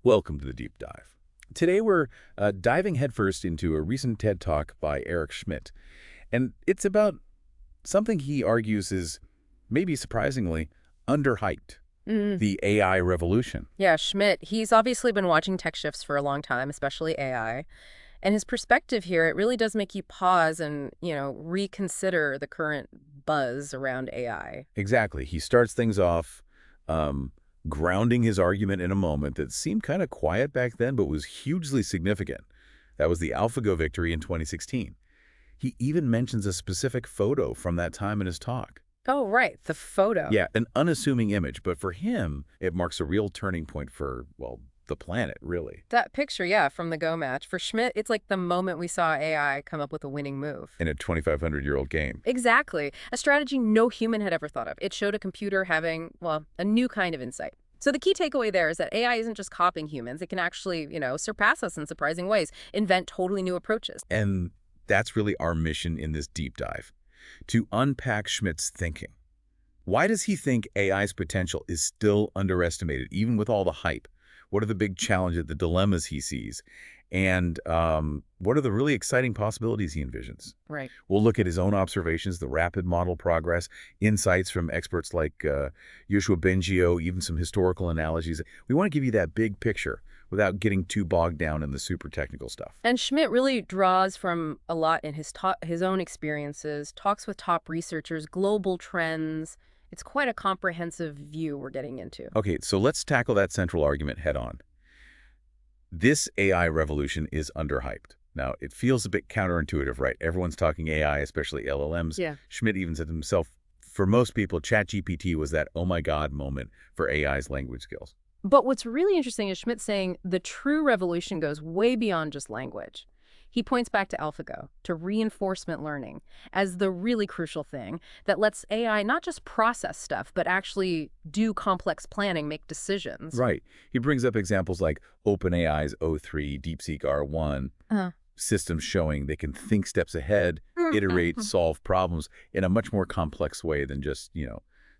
Welcome to the Deep Dive. Today we're diving headfirst into a recent TED Talk by Eric Schmidt, and it's about something he argues is, maybe surprisingly, underhyped, Mm. the AI revolution. Yeah, Schmidt, he's obviously been watching tech shifts for a long time, especially AI. And his perspective here, it really does make you pause and, reconsider the current buzz around AI. Exactly. He starts things off um, grounding his argument in a moment that seemed kind of quiet back then, but was hugely significant. That was the AlphaGo victory in 2016. He even mentions a specific photo from that time in his talk. Oh, right, the photo. Yeah, an unassuming image, but for him, it marks a real turning point for, well, the planet, really. That picture, yeah, from the Go match. For Schmidt, it's like the moment we saw AI come up with a winning move. In a 2,500-year-old game. Exactly. A strategy no human had ever thought of. It showed a computer having, well, a new kind of insight. So the key takeaway there is that AI isn't just copying humans. It can actually, surpass us in surprising ways, invent totally new approaches. And that's really our mission in this deep dive, to unpack Schmidt's thinking. Why does he think AI's potential is still underestimated, even with all the hype? What are the big challenges, the dilemmas he sees? And what are the really exciting possibilities he envisions? Right. We'll look at his own observations, the rapid model progress, insights from experts like Yoshua Bengio, even some historical analogies. We want to give you that big picture without getting too bogged down in the super technical stuff. And Schmidt really draws from a lot in his own experiences, talks with top researchers, global trends. It's quite a comprehensive view we're getting into. Okay, so let's tackle that central argument head on. This AI revolution is underhyped. Now, it feels a bit counterintuitive, right? Everyone's talking AI, especially LLMs. Yeah. Schmidt even said to himself, for most people, ChatGPT was that oh my God moment for AI's language skills. But what's really interesting is Schmidt saying the true revolution goes way beyond just language. He points back to AlphaGo, to reinforcement learning, as the really crucial thing that lets AI not just process stuff, but actually do complex planning, make decisions. Right. He brings up examples like OpenAI's O3, DeepSeek R1, systems showing they can think steps ahead, iterate, solve problems in a much more complex way than just,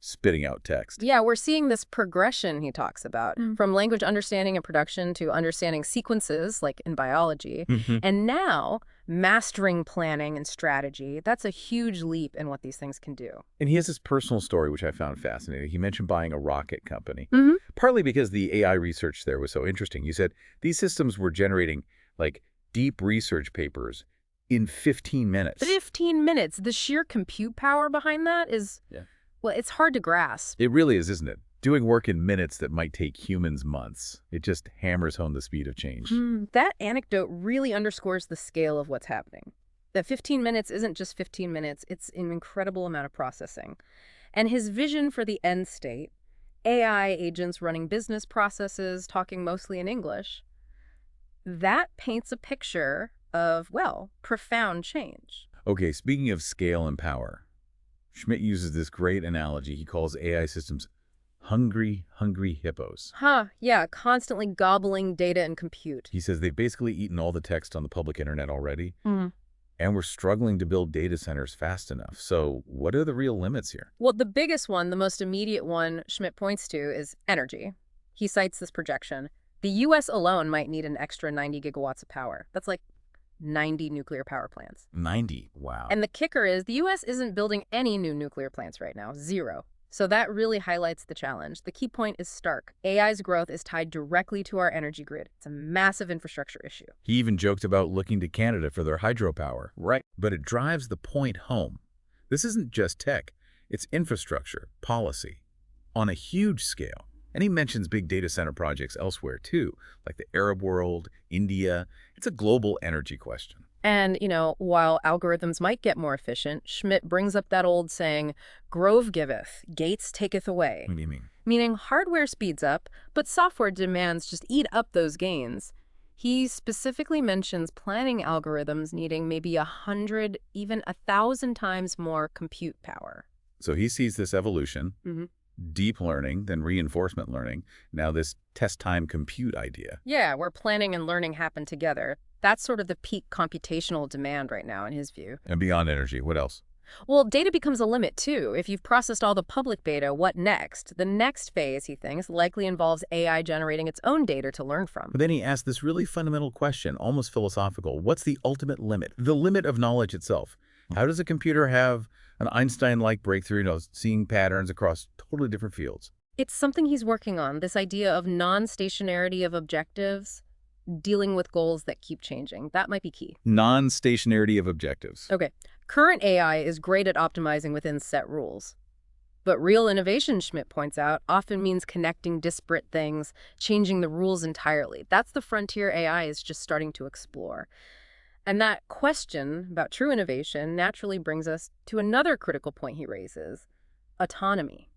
spitting out text. Yeah, we're seeing this progression he talks about, from language understanding and production to understanding sequences, like in biology. And now, mastering planning and strategy. That's a huge leap in what these things can do. And he has this personal story, which I found fascinating. He mentioned buying a rocket company, partly because the AI research there was so interesting. He said these systems were generating, like, deep research papers in 15 minutes. 15 minutes. The sheer compute power behind that is... Yeah. Well, it's hard to grasp. It really is, isn't it? Doing work in minutes that might take humans months. It just hammers home the speed of change. That anecdote really underscores the scale of what's happening. That 15 minutes isn't just 15 minutes, it's an incredible amount of processing. And his vision for the end state, AI agents running business processes, talking mostly in English, that paints a picture of, well, profound change. Okay, speaking of scale and power, Schmidt uses this great analogy. He calls AI systems hungry hippos. Yeah, constantly gobbling data and compute. He says they've basically eaten all the text on the public internet already, and we're struggling to build data centers fast enough. So what are the real limits here? Well, the biggest one, the most immediate one Schmidt points to is energy. He cites this projection. The U.S. alone might need an extra 90 gigawatts of power. That's like 90 nuclear power plants. 90? Wow. And the kicker is the U.S. isn't building any new nuclear plants right now. Zero. So that really highlights the challenge. The key point is stark. AI's growth is tied directly to our energy grid. It's a massive infrastructure issue. He even joked about looking to Canada for their hydropower. Right. But it drives the point home. This isn't just tech. It's infrastructure, policy, on a huge scale. And he mentions big data center projects elsewhere, too, like the Arab world, India. It's a global energy question. And, while algorithms might get more efficient, Schmidt brings up that old saying, Grove giveth, Gates taketh away. What do you mean? Meaning hardware speeds up, but software demands just eat up those gains. He specifically mentions planning algorithms needing maybe 100, even 1,000 times more compute power. So he sees this evolution. Deep learning, then reinforcement learning, now this test time compute idea. Yeah, where planning and learning happen together. That's sort of the peak computational demand right now in his view. And beyond energy, what else? Well, data becomes a limit, too. If you've processed all the public data, what next? The next phase, he thinks, likely involves AI generating its own data to learn from. But then he asked this really fundamental question, almost philosophical. What's the ultimate limit? The limit of knowledge itself. How does a computer have an Einstein-like breakthrough, seeing patterns across totally different fields? It's something he's working on, this idea of non-stationarity of objectives, dealing with goals that keep changing. That might be key. Non-stationarity of objectives. Okay. Current AI is great at optimizing within set rules. But real innovation, Schmidt points out, often means connecting disparate things, changing the rules entirely. That's the frontier AI is just starting to explore. And that question about true innovation naturally brings us to another critical point he raises: autonomy.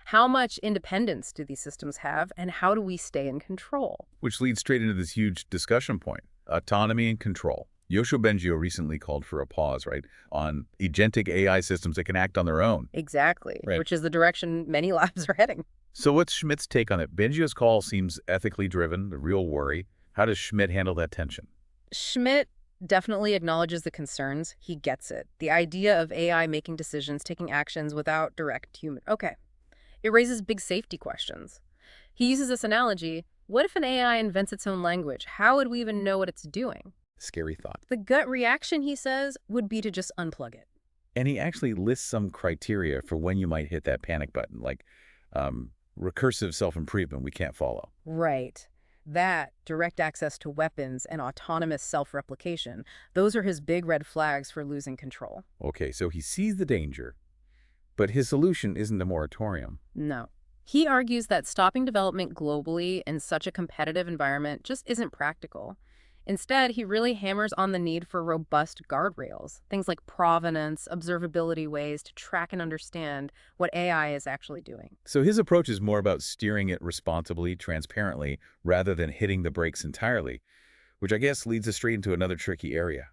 How much independence do these systems have, and how do we stay in control? Which leads straight into this huge discussion point, autonomy and control. Yoshio Bengio recently called for a pause, on agentic AI systems that can act on their own. Exactly, Right. which is the direction many labs are heading. So what's Schmidt's take on it? Bengio's call seems ethically driven, the real worry. How does Schmidt handle that tension? Schmidt definitely acknowledges the concerns. He gets it. The idea of AI making decisions, taking actions without direct human. Okay. It raises big safety questions. He uses this analogy: what if an AI invents its own language? How would we even know what it's doing? Scary thought. The gut reaction, he says, would be to just unplug it. And he actually lists some criteria for when you might hit that panic button, like recursive self-improvement we can't follow. Right. That, direct access to weapons, and autonomous self-replication, those are his big red flags for losing control. Okay, so he sees the danger, but his solution isn't a moratorium. No. He argues that stopping development globally in such a competitive environment just isn't practical. Instead, he really hammers on the need for robust guardrails, things like provenance, observability, ways to track and understand what AI is actually doing. So his approach is more about steering it responsibly, transparently, rather than hitting the brakes entirely, which I guess leads us straight into another tricky area,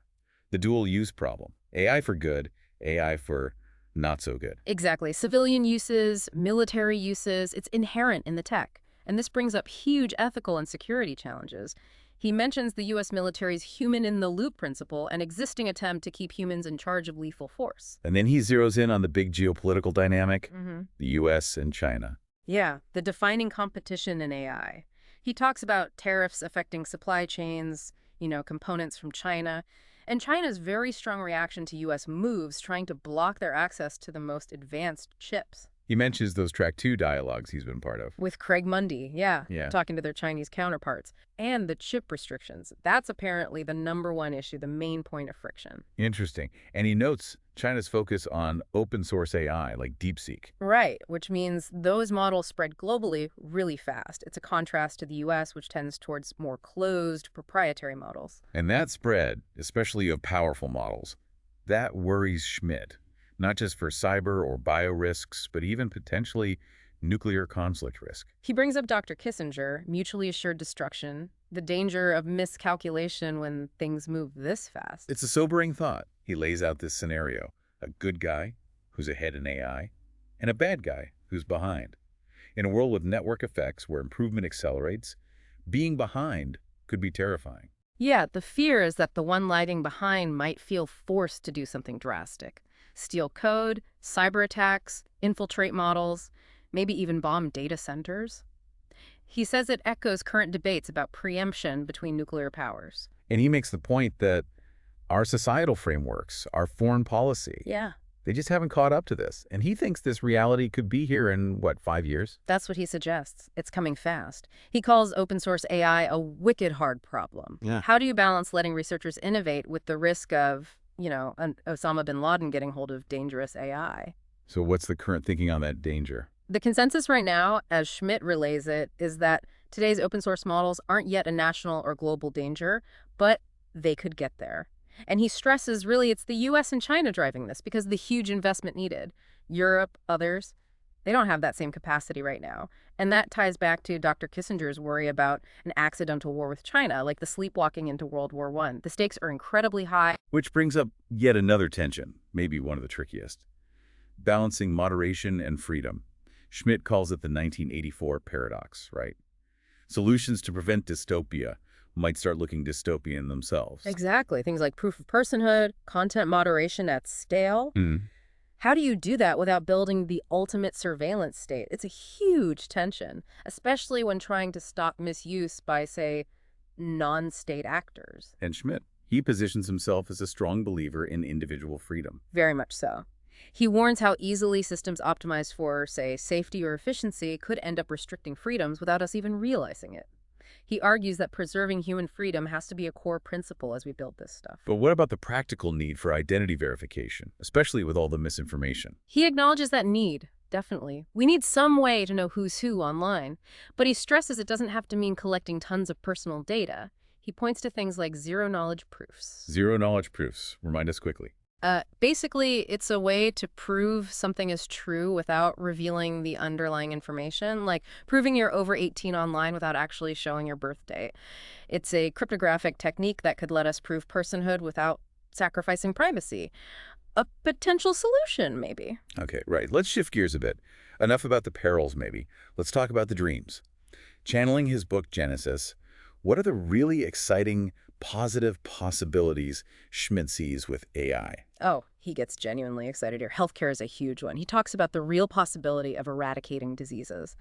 the dual-use problem. AI for good, AI for not so good. Exactly. Civilian uses, military uses, it's inherent in the tech. And this brings up huge ethical and security challenges. He mentions the U.S. military's human-in-the-loop principle, an existing attempt to keep humans in charge of lethal force. And then he zeroes in on the big geopolitical dynamic, the U.S. and China. Yeah, the defining competition in AI. He talks about tariffs affecting supply chains, components from China, and China's very strong reaction to U.S. moves trying to block their access to the most advanced chips. He mentions those Track 2 dialogues he's been part of. With Craig Mundy, yeah, talking to their Chinese counterparts. And the chip restrictions. That's apparently the #1 issue, the main point of friction. Interesting. And he notes China's focus on open source AI, like DeepSeek. Right, which means those models spread globally really fast. It's a contrast to the U.S., which tends towards more closed, proprietary models. And that spread, especially of powerful models, that worries Schmidt. Not just for cyber or bio risks, but even potentially nuclear conflict risk. He brings up Dr. Kissinger, mutually assured destruction, the danger of miscalculation when things move this fast. It's a sobering thought. He lays out this scenario: a good guy who's ahead in AI, and a bad guy who's behind. In a world with network effects where improvement accelerates, being behind could be terrifying. Yeah, the fear is that the one lagging behind might feel forced to do something drastic. Steal code, cyber attacks, infiltrate models, maybe even bomb data centers. He says it echoes current debates about preemption between nuclear powers. And he makes the point that our societal frameworks, our foreign policy, they just haven't caught up to this. And he thinks this reality could be here in, 5 years? That's what he suggests. It's coming fast. He calls open source AI a wicked hard problem. How do you balance letting researchers innovate with the risk of an Osama bin Laden getting hold of dangerous AI? So what's the current thinking on that danger? The consensus right now, as Schmidt relays it, is that today's open source models aren't yet a national or global danger, but they could get there. And he stresses really it's the U.S. and China driving this because of the huge investment needed. Europe, others, they don't have that same capacity right now. And that ties back to Dr. Kissinger's worry about an accidental war with China, like the sleepwalking into World War I. The stakes are incredibly high. Which brings up yet another tension, maybe one of the trickiest. Balancing moderation and freedom. Schmidt calls it the 1984 paradox, right? Solutions to prevent dystopia might start looking dystopian themselves. Exactly. Things like proof of personhood, content moderation at scale. How do you do that without building the ultimate surveillance state? It's a huge tension, especially when trying to stop misuse by, say, non-state actors. And Schmidt, he positions himself as a strong believer in individual freedom. Very much so. He warns how easily systems optimized for, say, safety or efficiency could end up restricting freedoms without us even realizing it. He argues that preserving human freedom has to be a core principle as we build this stuff. But what about the practical need for identity verification, especially with all the misinformation? He acknowledges that need, definitely. We need some way to know who's who online, but he stresses it doesn't have to mean collecting tons of personal data. He points to things like zero-knowledge proofs. Zero-knowledge proofs. Remind us quickly. Basically, it's a way to prove something is true without revealing the underlying information, like proving you're over 18 online without actually showing your birth date. It's a cryptographic technique that could let us prove personhood without sacrificing privacy. A potential solution, maybe. Okay, right. Let's shift gears a bit. Enough about the perils, maybe. Let's talk about the dreams. Channeling his book Genesis, what are the really exciting, positive possibilities Schmidt sees with AI? Oh, he gets genuinely excited here. Healthcare is a huge one. He talks about the real possibility of eradicating diseases,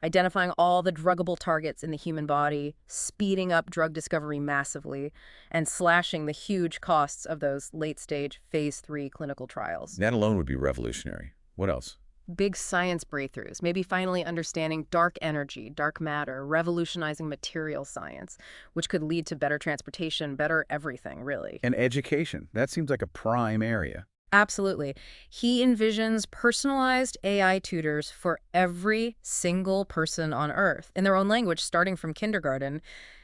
identifying all the druggable targets in the human body, speeding up drug discovery massively, and slashing the huge costs of those late-stage phase 3 clinical trials. That alone would be revolutionary. What else? Big science breakthroughs, maybe finally understanding dark energy, dark matter, revolutionizing material science, which could lead to better transportation, better everything, really. And education. That seems like a prime area. Absolutely. He envisions personalized AI tutors for every single person on Earth, in their own language, starting from kindergarten.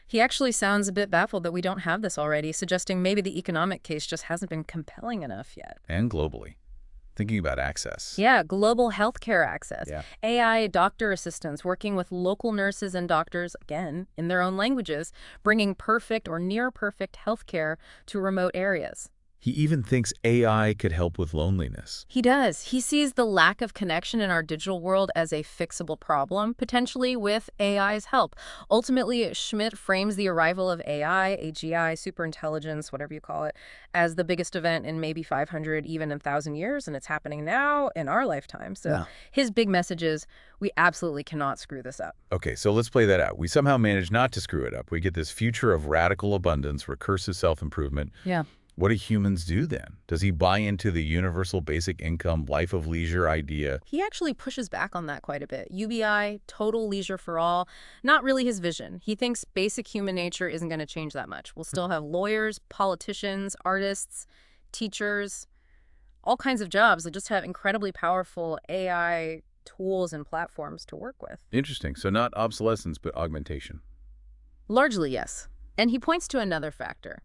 He actually sounds a bit baffled that we don't have this already, suggesting maybe the economic case just hasn't been compelling enough yet. And globally. Thinking about access. Yeah, global healthcare access. Yeah. AI doctor assistants working with local nurses and doctors, again, in their own languages, bringing perfect or near perfect healthcare to remote areas. He even thinks AI could help with loneliness. He does. He sees the lack of connection in our digital world as a fixable problem, potentially with AI's help. Ultimately, Schmidt frames the arrival of AI, AGI, superintelligence, whatever you call it, as the biggest event in maybe 500, even 1,000 years, and it's happening now in our lifetime. So his big message is, we absolutely cannot screw this up. Okay, so let's play that out. We somehow manage not to screw it up. We get this future of radical abundance, recursive self-improvement. Yeah. What do humans do then? Does he buy into the universal basic income, life of leisure idea? He actually pushes back on that quite a bit. UBI, total leisure for all, not really his vision. He thinks basic human nature isn't going to change that much. We'll still have lawyers, politicians, artists, teachers, all kinds of jobs that just have incredibly powerful AI tools and platforms to work with. Interesting. So not obsolescence, but augmentation. Largely, yes. And he points to another factor.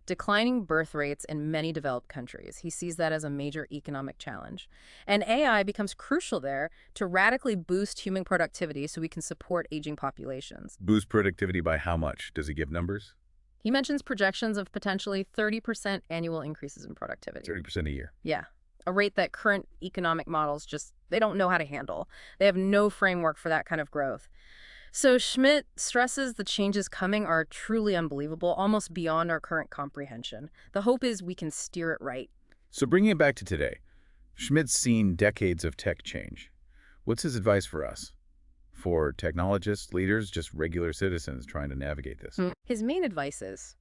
Declining birth rates in many developed countries. He sees that as a major economic challenge. And AI becomes crucial there to radically boost human productivity so we can support aging populations. Boost productivity by how much? Does he give numbers? He mentions projections of potentially 30% annual increases in productivity. 30% a year. Yeah, a rate that current economic models they don't know how to handle. They have no framework for that kind of growth. So Schmidt stresses the changes coming are truly unbelievable, almost beyond our current comprehension. The hope is we can steer it right. So bringing it back to today, Schmidt's seen decades of tech change. What's his advice for us? For technologists, leaders, just regular citizens trying to navigate this? His main advice is,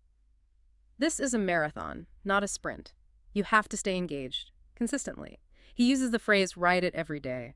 this is a marathon, not a sprint. You have to stay engaged, consistently. He uses the phrase, ride it every day,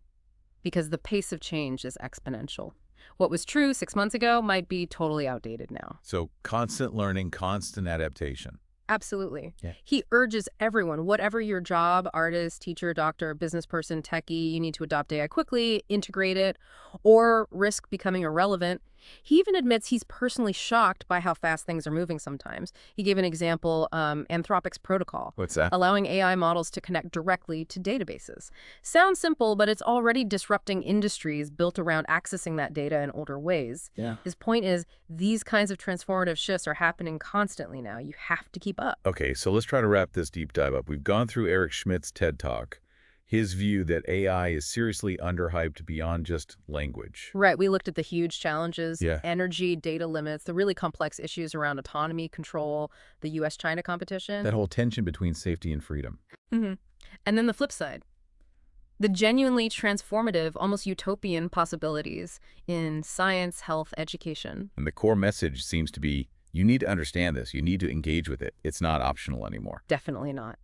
because the pace of change is exponential. What was true 6 months ago might be totally outdated now. So constant learning, constant adaptation. Absolutely. Yeah. He urges everyone, whatever your job, artist, teacher, doctor, business person, techie, you need to adopt AI quickly, integrate it, or risk becoming irrelevant. He even admits he's personally shocked by how fast things are moving sometimes. He gave an example, Anthropic's protocol. What's that? Allowing AI models to connect directly to databases. Sounds simple, but it's already disrupting industries built around accessing that data in older ways. Yeah. His point is, these kinds of transformative shifts are happening constantly now. You have to keep up. Okay, so let's try to wrap this deep dive up. We've gone through Eric Schmidt's TED Talk, his view that AI is seriously underhyped beyond just language. Right. We looked at the huge challenges, Yeah. energy, data limits, the really complex issues around autonomy, control, the US-China competition. That whole tension between safety and freedom. And then the flip side, The genuinely transformative, almost utopian possibilities in science, health, education. And the core message seems to be, you need to understand this. You need to engage with it. It's not optional anymore. Definitely not.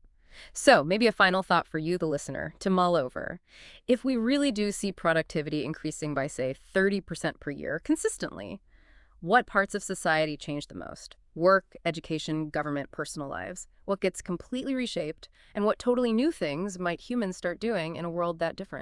So maybe a final thought for you, the listener, to mull over. If we really do see productivity increasing by, say, 30% per year consistently, what parts of society change the most? Work, education, government, personal lives. What gets completely reshaped, and what totally new things might humans start doing in a world that different?